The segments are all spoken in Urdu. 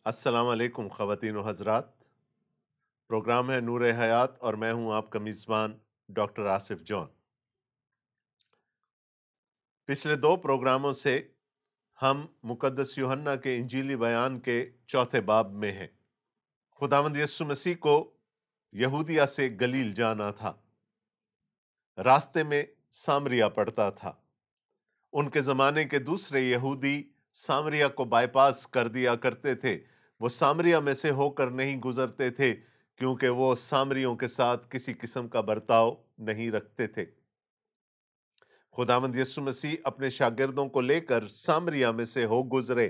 السلام علیکم خواتین و حضرات، پروگرام ہے نور حیات اور میں ہوں آپ کا میزبان ڈاکٹر آصف جون۔ پچھلے 2 پروگراموں سے ہم مقدس یوحنا کے انجیلی بیان کے چوتھے باب میں ہیں۔ خداوند یسوع مسیح کو یہودیہ سے گلیل جانا تھا۔ راستے میں سامریا پڑتا تھا۔ ان کے زمانے کے دوسرے یہودی سامریا کو بائی پاس کر دیا کرتے تھے۔ وہ سامریا میں سے ہو کر نہیں گزرتے تھے کیونکہ وہ سامریوں کے ساتھ کسی قسم کا برتاؤ نہیں رکھتے تھے۔ خداوند یسوع مسیح اپنے شاگردوں کو لے کر سامریا میں سے ہو گزرے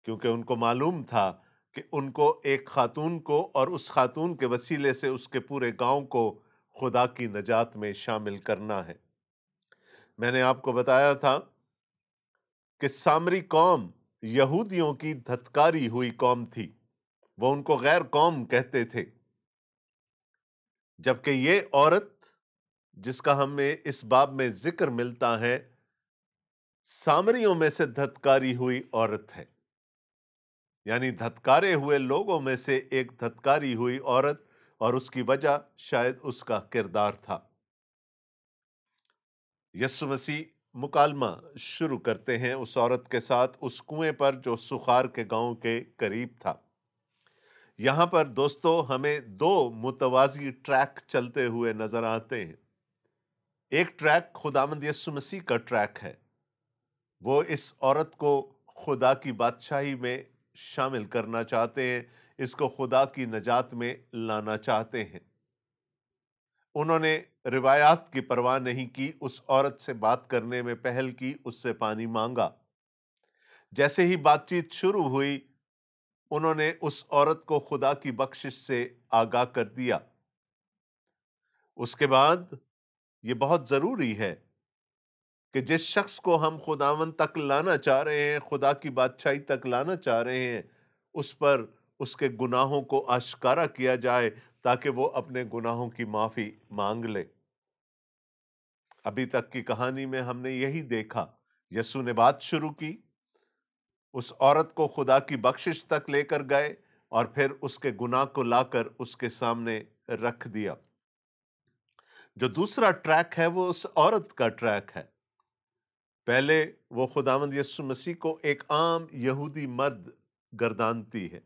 کیونکہ ان کو معلوم تھا کہ ان کو ایک خاتون کو اور اس خاتون کے وسیلے سے اس کے پورے گاؤں کو خدا کی نجات میں شامل کرنا ہے۔ میں نے آپ کو بتایا تھا کہ سامری قوم یہودیوں کی دھتکاری ہوئی قوم تھی۔ وہ ان کو غیر قوم کہتے تھے، جبکہ یہ عورت جس کا ہمیں اس باب میں ذکر ملتا ہے سامریوں میں سے دھتکاری ہوئی عورت ہے، یعنی دھتکارے ہوئے لوگوں میں سے ایک دھتکاری ہوئی عورت، اور اس کی وجہ شاید اس کا کردار تھا۔ یسوع مسیح مکالمہ شروع کرتے ہیں اس عورت کے ساتھ اس کنویں پر جو سخار کے گاؤں کے قریب تھا۔ یہاں پر دوستو ہمیں 2 متوازی ٹریک چلتے ہوئے نظر آتے ہیں۔ ایک ٹریک خداوند یسوع مسیح کا ٹریک ہے۔ وہ اس عورت کو خدا کی بادشاہی میں شامل کرنا چاہتے ہیں، اس کو خدا کی نجات میں لانا چاہتے ہیں۔ انہوں نے روایات کی پرواہ نہیں کی، اس عورت سے بات کرنے میں پہل کی، اس سے پانی مانگا۔ جیسے ہی بات چیت شروع ہوئی، انہوں نے اس عورت کو خدا کی بخشش سے آگاہ کر دیا۔ اس کے بعد یہ بہت ضروری ہے کہ جس شخص کو ہم خداوند تک لانا چاہ رہے ہیں، خدا کی بادشاہی تک لانا چاہ رہے ہیں، اس پر اس کے گناہوں کو آشکارا کیا جائے تاکہ وہ اپنے گناہوں کی معافی مانگ لے۔ ابھی تک کی کہانی میں ہم نے یہی دیکھا، یسوع نے بات شروع کی، اس عورت کو خدا کی بخشش تک لے کر گئے اور پھر اس کے گناہ کو لا کر اس کے سامنے رکھ دیا۔ جو دوسرا ٹریک ہے وہ اس عورت کا ٹریک ہے۔ پہلے وہ خداوند یسوع مسیح کو ایک عام یہودی مرد گردانتی ہے۔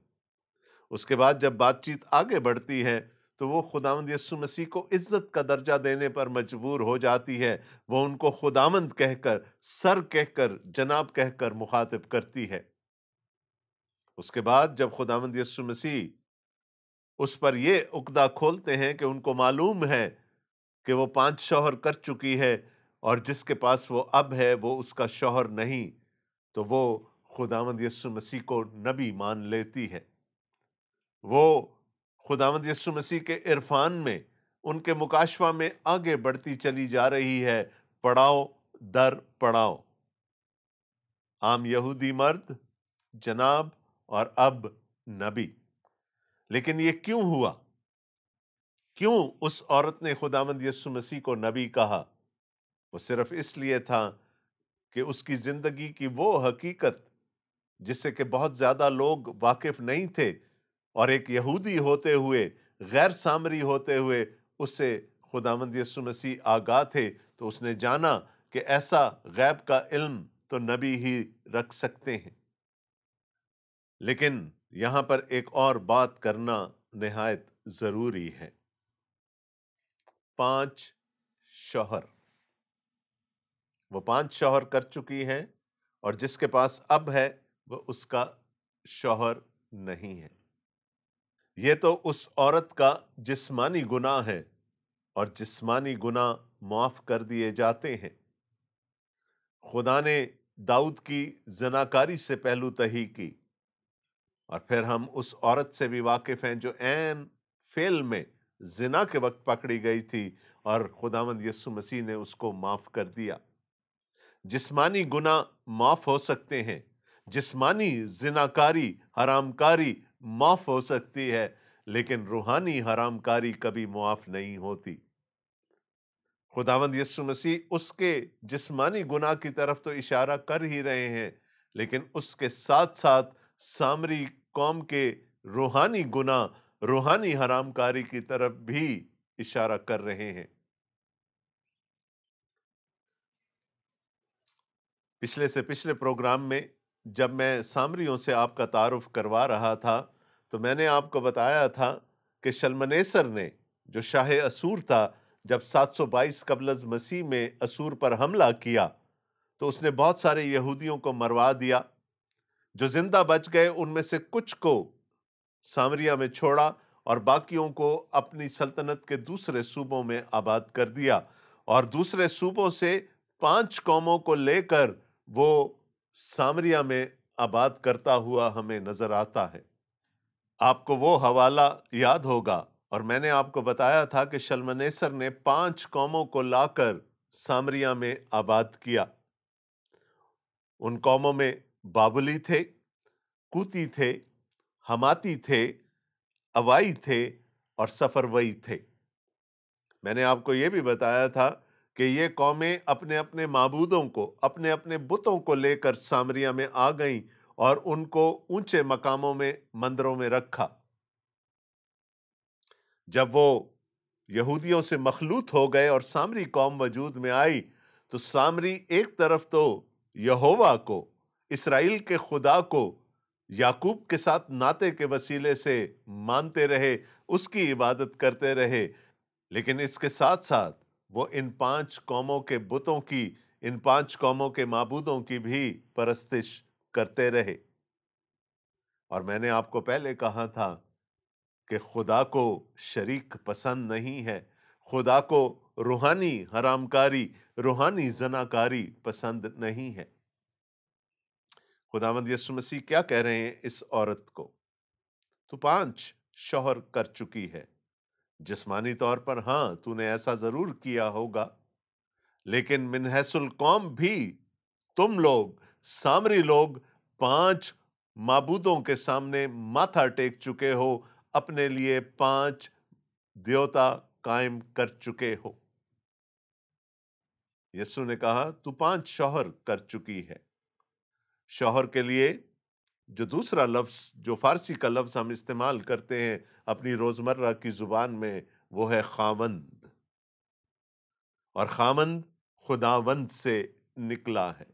اس کے بعد جب بات چیت آگے بڑھتی ہے تو وہ خداوند یسوع مسیح کو عزت کا درجہ دینے پر مجبور ہو جاتی ہے۔ وہ ان کو خداوند کہہ کر، سر کہہ کر، جناب کہہ کر مخاطب کرتی ہے۔ اس کے بعد جب خداوند یسوع مسیح اس پر یہ عقدہ کھولتے ہیں کہ ان کو معلوم ہے کہ وہ 5 شوہر کر چکی ہے اور جس کے پاس وہ اب ہے وہ اس کا شوہر نہیں، تو وہ خداوند یسوع مسیح کو نبی مان لیتی ہے۔ وہ خداوند یسوع مسیح کے عرفان میں، ان کے مکاشفہ میں آگے بڑھتی چلی جا رہی ہے، پڑاؤ در پڑاؤ۔ عام یہودی مرد، جناب، اور اب نبی۔ لیکن یہ کیوں ہوا؟ کیوں اس عورت نے خداوند یسوع مسیح کو نبی کہا؟ وہ صرف اس لیے تھا کہ اس کی زندگی کی وہ حقیقت جس سے کہ بہت زیادہ لوگ واقف نہیں تھے، اور ایک یہودی ہوتے ہوئے، غیر سامری ہوتے ہوئے اس سے خداوند یسوع مسیح آگاہ تھے، تو اس نے جانا کہ ایسا غیب کا علم تو نبی ہی رکھ سکتے ہیں۔ لیکن یہاں پر ایک اور بات کرنا نہایت ضروری ہے۔ 5 شوہر، وہ 5 شوہر کر چکی ہیں، اور جس کے پاس اب ہے وہ اس کا شوہر نہیں ہے۔ یہ تو اس عورت کا جسمانی گناہ ہے، اور جسمانی گناہ معاف کر دیے جاتے ہیں۔ خدا نے داؤد کی زناکاری سے پہلو تہی کی، اور پھر ہم اس عورت سے بھی واقف ہیں جو عین فعل میں زنا کے وقت پکڑی گئی تھی، اور خداوند یسوع مسیح نے اس کو معاف کر دیا۔ جسمانی گناہ معاف ہو سکتے ہیں، جسمانی زناکاری، حرام کاری معاف ہو سکتی ہے، لیکن روحانی حرام کاری کبھی معاف نہیں ہوتی۔ خداوند یسوع مسیح اس کے جسمانی گناہ کی طرف تو اشارہ کر ہی رہے ہیں، لیکن اس کے ساتھ ساتھ سامری قوم کے روحانی گناہ، روحانی حرام کاری کی طرف بھی اشارہ کر رہے ہیں۔ پچھلے سے پچھلے پروگرام میں جب میں سامریوں سے آپ کا تعارف کروا رہا تھا تو میں نے آپ کو بتایا تھا کہ شلمنیسر نے جو شاہ اسور تھا، جب 722 قبل از مسیح میں اسور پر حملہ کیا تو اس نے بہت سارے یہودیوں کو مروا دیا۔ جو زندہ بچ گئے ان میں سے کچھ کو سامریہ میں چھوڑا اور باقیوں کو اپنی سلطنت کے دوسرے صوبوں میں آباد کر دیا، اور دوسرے صوبوں سے 5 قوموں کو لے کر وہ سامریہ میں آباد کرتا ہوا ہمیں نظر آتا ہے۔ آپ کو وہ حوالہ یاد ہوگا، اور میں نے آپ کو بتایا تھا کہ شلمنیسر نے 5 قوموں کو لا کر سامریہ میں آباد کیا۔ ان قوموں میں بابلی تھے، کوتی تھے، حماتی تھے، اوائی تھے اور سفروئی تھے۔ میں نے آپ کو یہ بھی بتایا تھا کہ یہ قومیں اپنے اپنے معبودوں کو، اپنے اپنے بتوں کو لے کر سامریہ میں آ گئیں اور ان کو اونچے مقاموں میں، مندروں میں رکھا۔ جب وہ یہودیوں سے مخلوط ہو گئے اور سامری قوم وجود میں آئی تو سامری ایک طرف تو یہوہ کو، اسرائیل کے خدا کو یعقوب کے ساتھ ناطے کے وسیلے سے مانتے رہے، اس کی عبادت کرتے رہے، لیکن اس کے ساتھ ساتھ وہ ان 5 قوموں کے بتوں کی، ان 5 قوموں کے معبودوں کی بھی پرستش کرتے رہے۔ اور میں نے آپ کو پہلے کہا تھا کہ خدا کو شریک پسند نہیں ہے، خدا کو روحانی حرام کاری، روحانی زناکاری پسند نہیں ہے۔ خداوند یسوع مسیح کیا کہہ رہے ہیں اس عورت کو؟ تو 5 شوہر کر چکی ہے۔ جسمانی طور پر ہاں تو نے ایسا ضرور کیا ہوگا، لیکن من حیث القوم بھی تم لوگ، سامری لوگ، 5 معبودوں کے سامنے ماتھا ٹیک چکے ہو، اپنے لیے 5 دیوتا قائم کر چکے ہو۔ یسوع نے کہا تو 5 شوہر کر چکی ہے۔ شوہر کے لیے جو دوسرا لفظ، جو فارسی کا لفظ ہم استعمال کرتے ہیں اپنی روزمرہ کی زبان میں، وہ ہے خاوند، اور خاوند خداوند سے نکلا ہے۔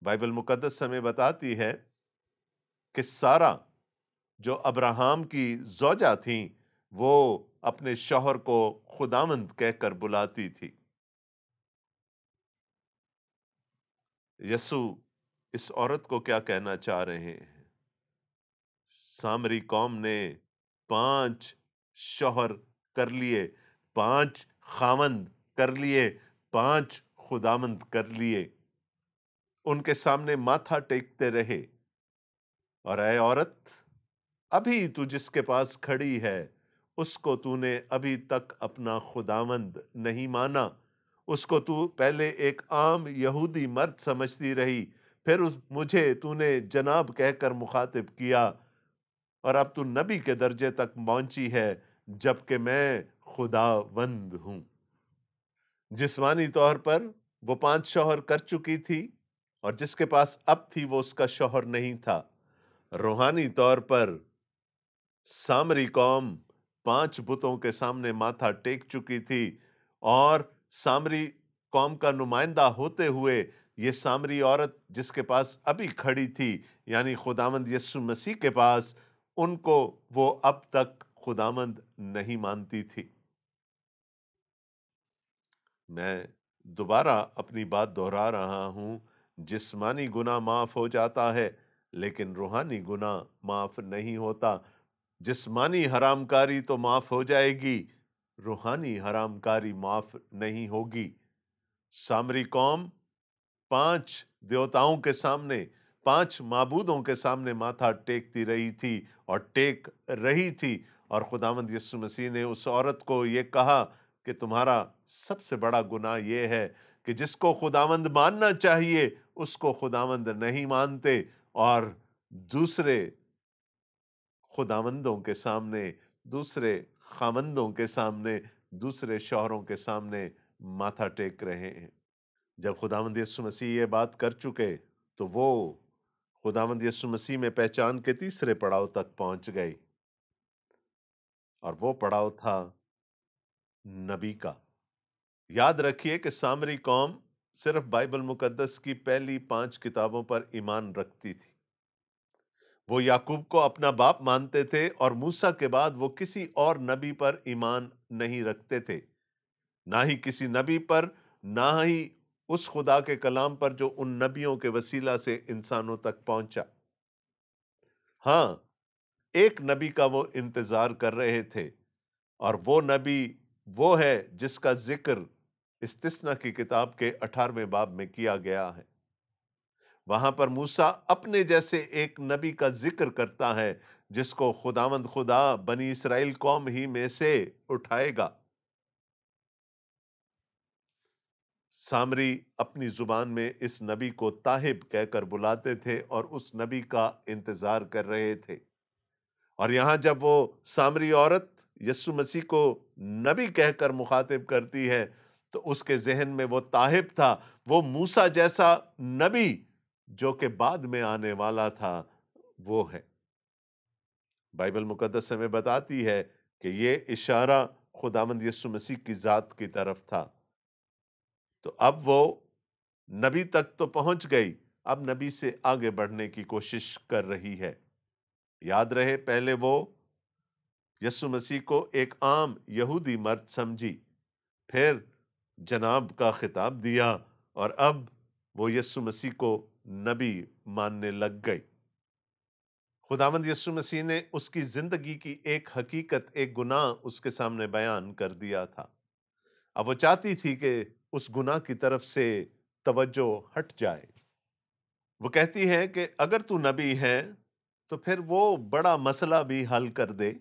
بائبل مقدس ہمیں بتاتی ہے کہ سارہ جو ابراہم کی زوجہ تھیں، وہ اپنے شوہر کو خداوند کہہ کر بلاتی تھی۔ یسوع اس عورت کو کیا کہنا چاہ رہے ہیں؟ سامری قوم نے 5 شوہر کر لیے، 5 خاوند کر لیے، 5 خداوند کر لیے، ان کے سامنے ماتھا ٹیکتے رہے۔ اور اے عورت، ابھی تو جس کے پاس کھڑی ہے اس کو تو نے ابھی تک اپنا خداوند نہیں مانا، اس کو تو پہلے ایک عام یہودی مرد سمجھتی رہی، پھر مجھے تو نے جناب کہہ کر مخاطب کیا، اور اب تو نبی کے درجے تک پہنچی ہے جبکہ میں خداوند ہوں۔ جسمانی طور پر وہ 5 شوہر کر چکی تھی، اور جس کے پاس اب تھی وہ اس کا شوہر نہیں تھا۔ روحانی طور پر سامری قوم 5 بتوں کے سامنے ماتھا ٹیک چکی تھی، اور سامری قوم کا نمائندہ ہوتے ہوئے یہ سامری عورت جس کے پاس ابھی کھڑی تھی، یعنی خداوند یسوع مسیح کے پاس، ان کو وہ اب تک خداوند نہیں مانتی تھی۔ میں دوبارہ اپنی بات دہرا رہا ہوں، جسمانی گناہ معاف ہو جاتا ہے لیکن روحانی گناہ معاف نہیں ہوتا۔ جسمانی حرام کاری تو معاف ہو جائے گی، روحانی حرام کاری معاف نہیں ہوگی۔ سامری قوم 5 دیوتاؤں کے سامنے، 5 معبودوں کے سامنے ماتھا ٹیکتی رہی تھی اور ٹیک رہی تھی، اور خداوند یسوع مسیح نے اس عورت کو یہ کہا کہ تمہارا سب سے بڑا گناہ یہ ہے کہ جس کو خداوند ماننا چاہیے اس کو خداوند نہیں مانتے، اور دوسرے خداوندوں کے سامنے، دوسرے خاوندوں کے سامنے، دوسرے شوہروں کے سامنے ماتھا ٹیک رہے ہیں۔ جب خداوند یسوع مسیح یہ بات کر چکے تو وہ خداوند یسوع مسیح میں پہچان کے تیسرے پڑاؤ تک پہنچ گئے، اور وہ پڑاؤ تھا نبی کا۔ یاد رکھیے کہ سامری قوم صرف بائبل مقدس کی پہلی 5 کتابوں پر ایمان رکھتی تھی۔ وہ یعقوب کو اپنا باپ مانتے تھے، اور موسیٰ کے بعد وہ کسی اور نبی پر ایمان نہیں رکھتے تھے، نہ ہی کسی نبی پر، نہ ہی اس خدا کے کلام پر جو ان نبیوں کے وسیلہ سے انسانوں تک پہنچا۔ ہاں، ایک نبی کا وہ انتظار کر رہے تھے، اور وہ نبی وہ ہے جس کا ذکر استثنا کی کتاب کے 18ویں باب میں کیا گیا ہے۔ وہاں پر موسیٰ اپنے جیسے ایک نبی کا ذکر کرتا ہے، جس کو خداوند خدا بنی اسرائیل قوم ہی میں سے اٹھائے گا۔ سامری اپنی زبان میں اس نبی کو تاہب کہہ کر بلاتے تھے اور اس نبی کا انتظار کر رہے تھے، اور یہاں جب وہ سامری عورت یسوع مسیح کو نبی کہہ کر مخاطب کرتی ہے تو اس کے ذہن میں وہ تاہب تھا، وہ موسیٰ جیسا نبی جو کہ بعد میں آنے والا تھا، وہ ہے۔ بائبل مقدس ہمیں بتاتی ہے کہ یہ اشارہ خداوند یسوع مسیح کی ذات کی طرف تھا۔ تو اب وہ نبی تک تو پہنچ گئی، اب نبی سے آگے بڑھنے کی کوشش کر رہی ہے۔ یاد رہے، پہلے وہ یسوع مسیح کو ایک عام یہودی مرد سمجھی، پھر جناب کا خطاب دیا، اور اب وہ یسوع مسیح کو نبی ماننے لگ گئی۔ خداوند یسوع مسیح نے اس کی زندگی کی ایک حقیقت، ایک گناہ اس کے سامنے بیان کر دیا تھا۔ اب وہ چاہتی تھی کہ اس گناہ کی طرف سے توجہ ہٹ جائے۔ وہ کہتی ہے کہ اگر تو نبی ہے تو پھر وہ بڑا مسئلہ بھی حل کر دے،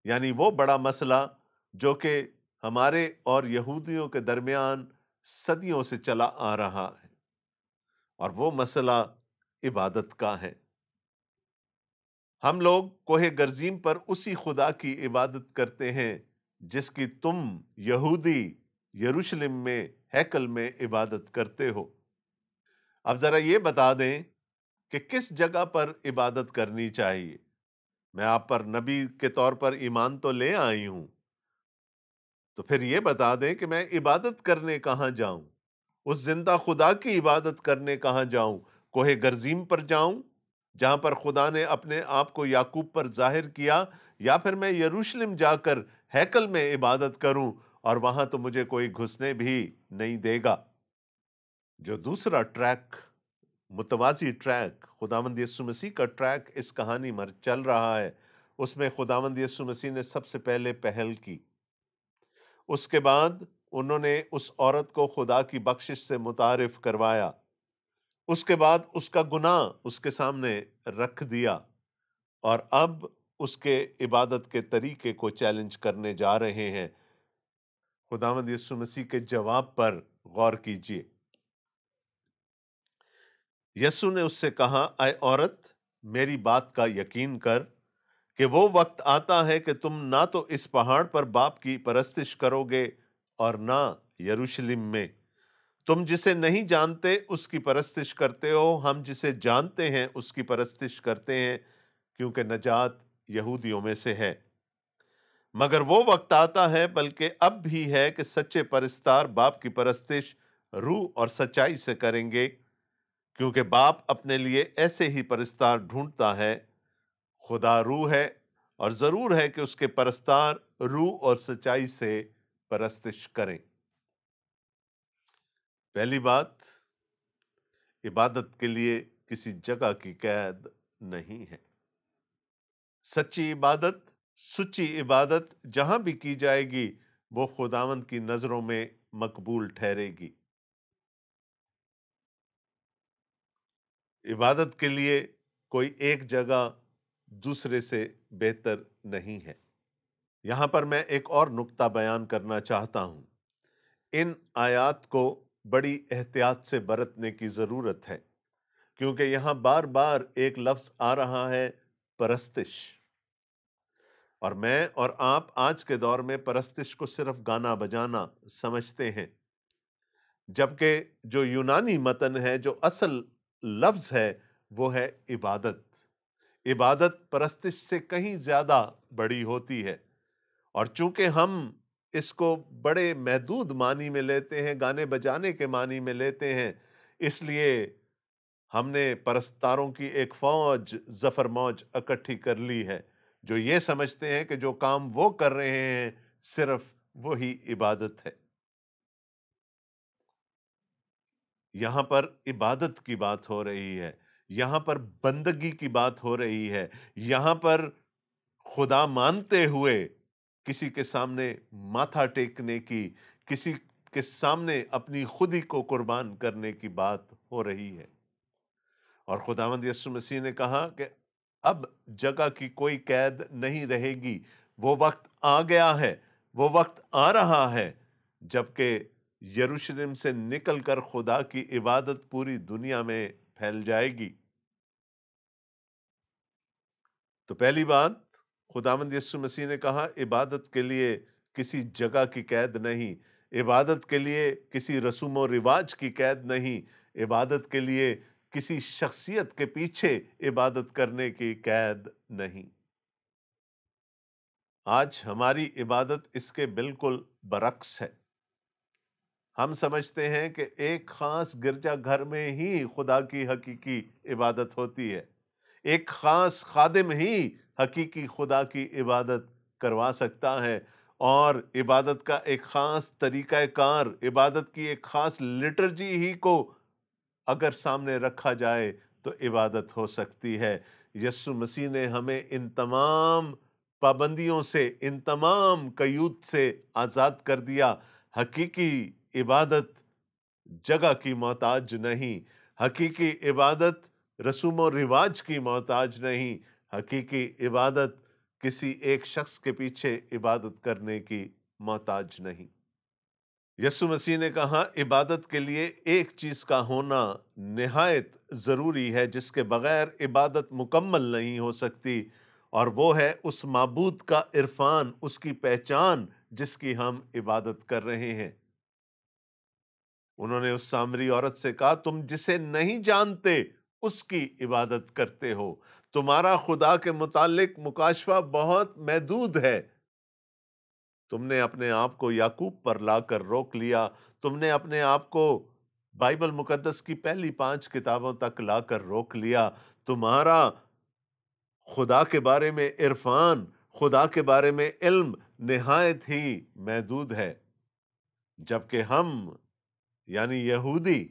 یعنی وہ بڑا مسئلہ جو کہ ہمارے اور یہودیوں کے درمیان صدیوں سے چلا آ رہا ہے، اور وہ مسئلہ عبادت کا ہے۔ ہم لوگ کوہ گرزیم پر اسی خدا کی عبادت کرتے ہیں جس کی تم یہودی یروشلم میں ہیکل میں عبادت کرتے ہو۔ اب ذرا یہ بتا دیں کہ کس جگہ پر عبادت کرنی چاہیے۔ میں آپ پر نبی کے طور پر ایمان تو لے آئی ہوں، تو پھر یہ بتا دیں کہ میں عبادت کرنے کہاں جاؤں، اس زندہ خدا کی عبادت کرنے کہاں جاؤں؟ کوہ گرزیم پر جاؤں جہاں پر خدا نے اپنے آپ کو یعقوب پر ظاہر کیا، یا پھر میں یروشلم جا کر ہیکل میں عبادت کروں اور وہاں تو مجھے کوئی گھسنے بھی نہیں دے گا؟ جو دوسرا ٹریک، متوازی ٹریک، خداوند یسوع مسیح کا ٹریک اس کہانی میں چل رہا ہے، اس میں خداوند یسوع مسیح نے سب سے پہلے پہل کی۔ اس کے بعد انہوں نے اس عورت کو خدا کی بخشش سے متعارف کروایا۔ اس کے بعد اس کا گناہ اس کے سامنے رکھ دیا، اور اب اس کے عبادت کے طریقے کو چیلنج کرنے جا رہے ہیں۔ خداوند یسوع مسیح کے جواب پر غور کیجیے۔ یسوع نے اس سے کہا، اے عورت، میری بات کا یقین کر کہ وہ وقت آتا ہے کہ تم نہ تو اس پہاڑ پر باپ کی پرستش کرو گے اور نہ یروشلم میں۔ تم جسے نہیں جانتے اس کی پرستش کرتے ہو، ہم جسے جانتے ہیں اس کی پرستش کرتے ہیں، کیونکہ نجات یہودیوں میں سے ہے۔ مگر وہ وقت آتا ہے، بلکہ اب بھی ہے، کہ سچے پرستار باپ کی پرستش روح اور سچائی سے کریں گے، کیونکہ باپ اپنے لیے ایسے ہی پرستار ڈھونڈتا ہے۔ خدا روح ہے، اور ضرور ہے کہ اس کے پرستار روح اور سچائی سے پرستش کریں۔ پہلی بات، عبادت کے لیے کسی جگہ کی قید نہیں ہے۔ سچی عبادت، سچی عبادت جہاں بھی کی جائے گی وہ خداوند کی نظروں میں مقبول ٹھہرے گی۔ عبادت کے لیے کوئی ایک جگہ دوسرے سے بہتر نہیں ہے۔ یہاں پر میں ایک اور نقطہ بیان کرنا چاہتا ہوں۔ ان آیات کو بڑی احتیاط سے برتنے کی ضرورت ہے، کیونکہ یہاں بار بار ایک لفظ آ رہا ہے، پرستش۔ اور میں اور آپ آج کے دور میں پرستش کو صرف گانا بجانا سمجھتے ہیں، جبکہ جو یونانی متن ہے، جو اصل لفظ ہے، وہ ہے عبادت۔ عبادت پرستش سے کہیں زیادہ بڑی ہوتی ہے، اور چونکہ ہم اس کو بڑے محدود معنی میں لیتے ہیں، گانے بجانے کے معنی میں لیتے ہیں، اس لیے ہم نے پرستاروں کی ایک فوج، ظفر موج اکٹھی کر لی ہے، جو یہ سمجھتے ہیں کہ جو کام وہ کر رہے ہیں صرف وہی عبادت ہے۔ یہاں پر عبادت کی بات ہو رہی ہے، یہاں پر بندگی کی بات ہو رہی ہے، یہاں پر خدا مانتے ہوئے کسی کے سامنے ماتھا ٹیکنے کی، کسی کے سامنے اپنی خودی کو قربان کرنے کی بات ہو رہی ہے۔ اور خداوند یسوع مسیح نے کہا کہ اب جگہ کی کوئی قید نہیں رہے گی، وہ وقت آ گیا ہے، وہ وقت آ رہا ہے جبکہ یروشلم سے نکل کر خدا کی عبادت پوری دنیا میں پھیل جائے گی۔ تو پہلی بات، خداوند یسوع مسیح نے کہا عبادت کے لیے کسی جگہ کی قید نہیں، عبادت کے لیے کسی رسوم و رواج کی قید نہیں، عبادت کے لیے کسی شخصیت کے پیچھے عبادت کرنے کی قید نہیں۔ آج ہماری عبادت اس کے بالکل برعکس ہے۔ ہم سمجھتے ہیں کہ ایک خاص گرجا گھر میں ہی خدا کی حقیقی عبادت ہوتی ہے، ایک خاص خادم ہی حقیقی خدا کی عبادت کروا سکتا ہے، اور عبادت کا ایک خاص طریقہ کار، عبادت کی ایک خاص لٹرجی ہی کو اگر سامنے رکھا جائے تو عبادت ہو سکتی ہے۔ یسوع مسیح نے ہمیں ان تمام پابندیوں سے، ان تمام قیود سے آزاد کر دیا۔ حقیقی عبادت جگہ کی محتاج نہیں، حقیقی عبادت رسوم و رواج کی محتاج نہیں، حقیقی عبادت کسی ایک شخص کے پیچھے عبادت کرنے کی محتاج نہیں۔ یسوع مسیح نے کہا عبادت کے لیے ایک چیز کا ہونا نہایت ضروری ہے جس کے بغیر عبادت مکمل نہیں ہو سکتی، اور وہ ہے اس معبود کا عرفان، اس کی پہچان جس کی ہم عبادت کر رہے ہیں۔ انہوں نے اس سامری عورت سے کہا تم جسے نہیں جانتے اس کی عبادت کرتے ہو، تمہارا خدا کے متعلق مکاشفہ بہت محدود ہے، تم نے اپنے آپ کو یعقوب پر لا کر روک لیا، تم نے اپنے آپ کو بائبل مقدس کی پہلی 5 کتابوں تک لا کر روک لیا، تمہارا خدا کے بارے میں عرفان، خدا کے بارے میں علم نہایت ہی محدود ہے، جبکہ ہم یعنی یہودی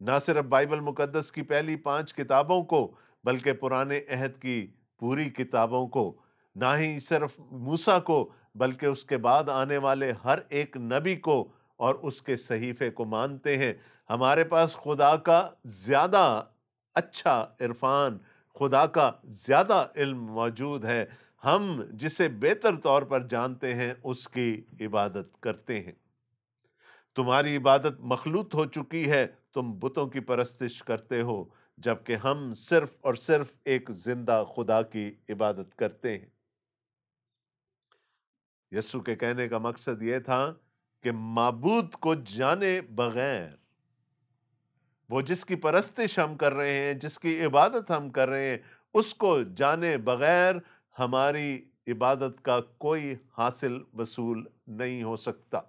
نہ صرف بائبل مقدس کی پہلی 5 کتابوں کو بلکہ پرانے عہد کی پوری کتابوں کو، نہ ہی صرف موسیٰ کو بلکہ اس کے بعد آنے والے ہر ایک نبی کو اور اس کے صحیفے کو مانتے ہیں۔ ہمارے پاس خدا کا زیادہ اچھا عرفان، خدا کا زیادہ علم موجود ہے، ہم جسے بہتر طور پر جانتے ہیں اس کی عبادت کرتے ہیں۔ تمہاری عبادت مخلوط ہو چکی ہے، تم بتوں کی پرستش کرتے ہو، جبکہ ہم صرف اور صرف ایک زندہ خدا کی عبادت کرتے ہیں۔ یسوع کے کہنے کا مقصد یہ تھا کہ معبود کو جانے بغیر، وہ جس کی پرستش ہم کر رہے ہیں، جس کی عبادت ہم کر رہے ہیں، اس کو جانے بغیر ہماری عبادت کا کوئی حاصل وصول نہیں ہو سکتا۔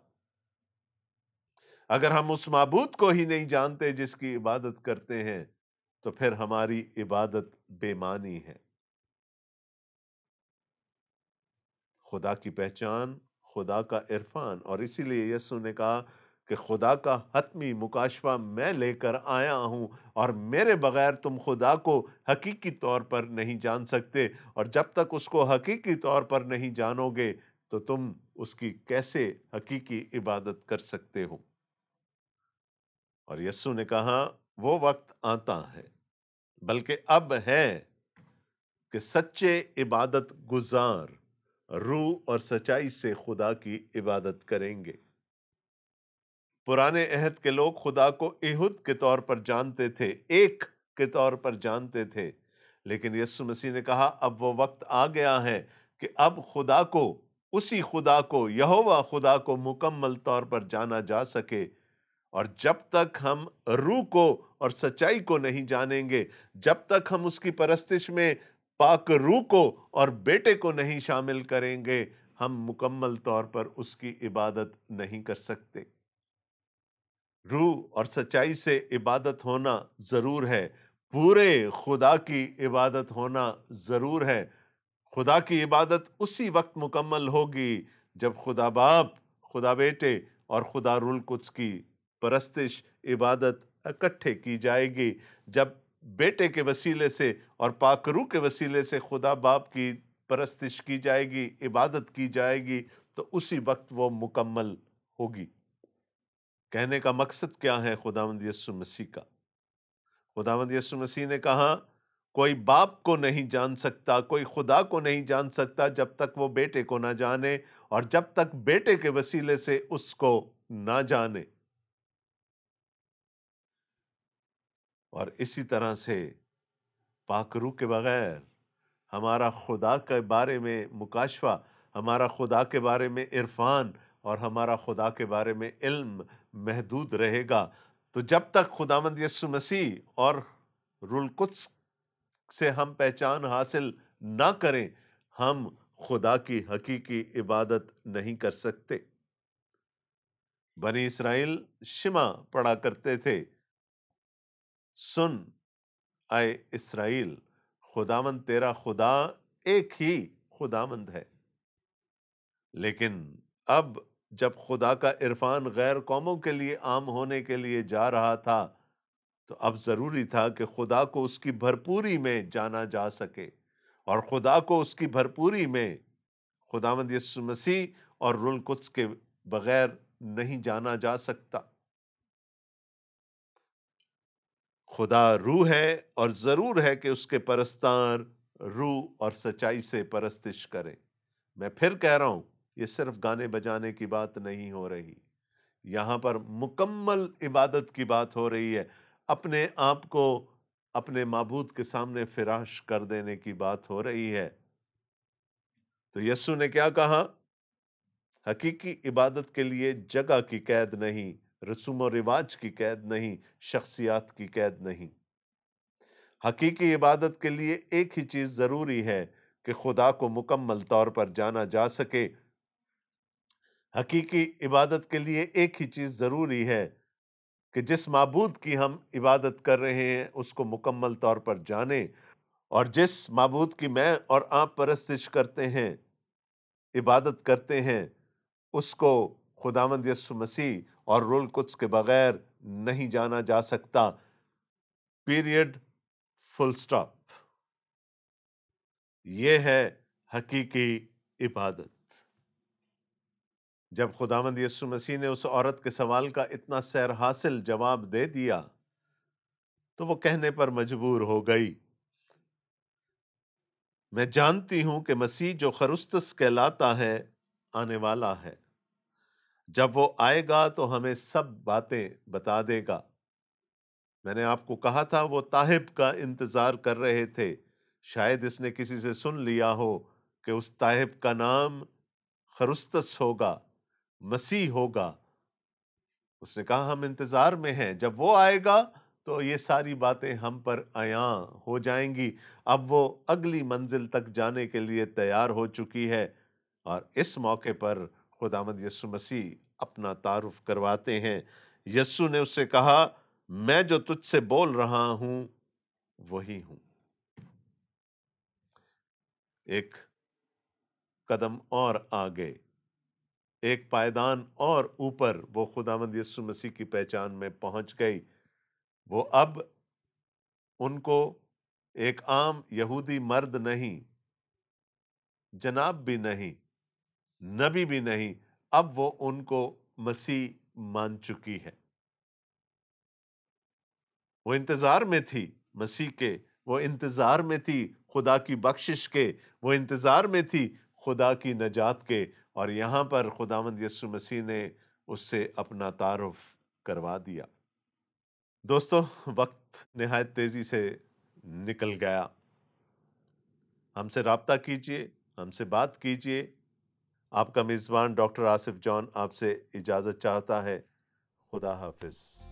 اگر ہم اس معبود کو ہی نہیں جانتے جس کی عبادت کرتے ہیں تو پھر ہماری عبادت بے معنی ہے۔ خدا کی پہچان، خدا کا عرفان، اور اسی لیے یسوع نے کہا کہ خدا کا حتمی مکاشفہ میں لے کر آیا ہوں، اور میرے بغیر تم خدا کو حقیقی طور پر نہیں جان سکتے، اور جب تک اس کو حقیقی طور پر نہیں جانو گے تو تم اس کی کیسے حقیقی عبادت کر سکتے ہو؟ اور یسوع نے کہا وہ وقت آتا ہے، بلکہ اب ہے کہ سچے عبادت گزار روح اور سچائی سے خدا کی عبادت کریں گے۔ پرانے عہد کے لوگ خدا کو ایہود کے طور پر جانتے تھے، ایک کے طور پر جانتے تھے، لیکن یسوع مسیح نے کہا اب وہ وقت آ گیا ہے کہ اب خدا کو، اسی خدا کو، یہوہ خدا کو مکمل طور پر جانا جا سکے، اور جب تک ہم روح کو اور سچائی کو نہیں جانیں گے، جب تک ہم اس کی پرستش میں پاک روح کو اور بیٹے کو نہیں شامل کریں گے، ہم مکمل طور پر اس کی عبادت نہیں کر سکتے۔ روح اور سچائی سے عبادت ہونا ضرور ہے، پورے خدا کی عبادت ہونا ضرور ہے۔ خدا کی عبادت اسی وقت مکمل ہوگی جب خدا باپ، خدا بیٹے اور خدا روح القدس کی پرستش، عبادت اکٹھے کی جائے گی۔ جب بیٹے کے وسیلے سے اور پاک روح کے وسیلے سے خدا باپ کی پرستش کی جائے گی، عبادت کی جائے گی، تو اسی وقت وہ مکمل ہوگی۔ کہنے کا مقصد کیا ہے خداوند یسوع مسیح کا؟ خداوند یسوع مسیح نے کہا کوئی باپ کو نہیں جان سکتا، کوئی خدا کو نہیں جان سکتا جب تک وہ بیٹے کو نہ جانے، اور جب تک بیٹے کے وسیلے سے اس کو نہ جانے۔ اور اسی طرح سے پاک روح کے بغیر ہمارا خدا کے بارے میں مکاشفہ، ہمارا خدا کے بارے میں عرفان اور ہمارا خدا کے بارے میں علم محدود رہے گا۔ تو جب تک خداوند یسوع مسیح اور روح القدس سے ہم پہچان حاصل نہ کریں، ہم خدا کی حقیقی عبادت نہیں کر سکتے۔ بنی اسرائیل شمع پڑھا کرتے تھے، سن اے اسرائیل، خداوند تیرا خدا ایک ہی خداوند ہے۔ لیکن اب جب خدا کا عرفان غیر قوموں کے لیے عام ہونے کے لیے جا رہا تھا، تو اب ضروری تھا کہ خدا کو اس کی بھرپوری میں جانا جا سکے، اور خدا کو اس کی بھرپوری میں خداوند یسوع مسیح اور روح القدس کے بغیر نہیں جانا جا سکتا۔ خدا روح ہے، اور ضرور ہے کہ اس کے پرستار روح اور سچائی سے پرستش کریں۔ میں پھر کہہ رہا ہوں، یہ صرف گانے بجانے کی بات نہیں ہو رہی، یہاں پر مکمل عبادت کی بات ہو رہی ہے، اپنے آپ کو اپنے معبود کے سامنے فراش کر دینے کی بات ہو رہی ہے۔ تو یسوع نے کیا کہا؟ حقیقی عبادت کے لیے جگہ کی قید نہیں، رسوم و رواج کی قید نہیں، شخصیات کی قید نہیں۔ حقیقی عبادت کے لیے ایک ہی چیز ضروری ہے کہ خدا کو مکمل طور پر جانا جا سکے۔ حقیقی عبادت کے لیے ایک ہی چیز ضروری ہے کہ جس معبود کی ہم عبادت کر رہے ہیں اس کو مکمل طور پر جانیں، اور جس معبود کی میں اور آپ پرستش کرتے ہیں، عبادت کرتے ہیں، اس کو خداوند یسوع مسیح اور روح القدس کے بغیر نہیں جانا جا سکتا۔ پیریڈ، فل سٹاپ۔ یہ ہے حقیقی عبادت۔ جب خداوند یسوع مسیح نے اس عورت کے سوال کا اتنا سیر حاصل جواب دے دیا، تو وہ کہنے پر مجبور ہو گئی، میں جانتی ہوں کہ مسیح جو خرستس کہلاتا ہے آنے والا ہے، جب وہ آئے گا تو ہمیں سب باتیں بتا دے گا۔ میں نے آپ کو کہا تھا وہ تائب کا انتظار کر رہے تھے، شاید اس نے کسی سے سن لیا ہو کہ اس تائب کا نام خرستس ہوگا، مسیح ہوگا۔ اس نے کہا ہم انتظار میں ہیں، جب وہ آئے گا تو یہ ساری باتیں ہم پر عیاں ہو جائیں گی۔ اب وہ اگلی منزل تک جانے کے لیے تیار ہو چکی ہے، اور اس موقع پر خداوند یسوع مسیح اپنا تعارف کرواتے ہیں۔ یسوع نے اس سے کہا میں جو تجھ سے بول رہا ہوں وہی ہوں۔ ایک قدم اور آگے، ایک پائدان اور اوپر وہ خداوند یسوع مسیح کی پہچان میں پہنچ گئی۔ وہ اب ان کو ایک عام یہودی مرد نہیں، جناب بھی نہیں، نبی بھی نہیں، اب وہ ان کو مسیح مان چکی ہے۔ وہ انتظار میں تھی مسیح کے، وہ انتظار میں تھی خدا کی بخشش کے، وہ انتظار میں تھی خدا کی نجات کے، اور یہاں پر خداوند یسوع مسیح نے اس سے اپنا تعارف کروا دیا۔ دوستو، وقت نہایت تیزی سے نکل گیا۔ ہم سے رابطہ کیجئے، ہم سے بات کیجئے۔ آپ کا میزبان ڈاکٹر آصف جان آپ سے اجازت چاہتا ہے۔ خدا حافظ.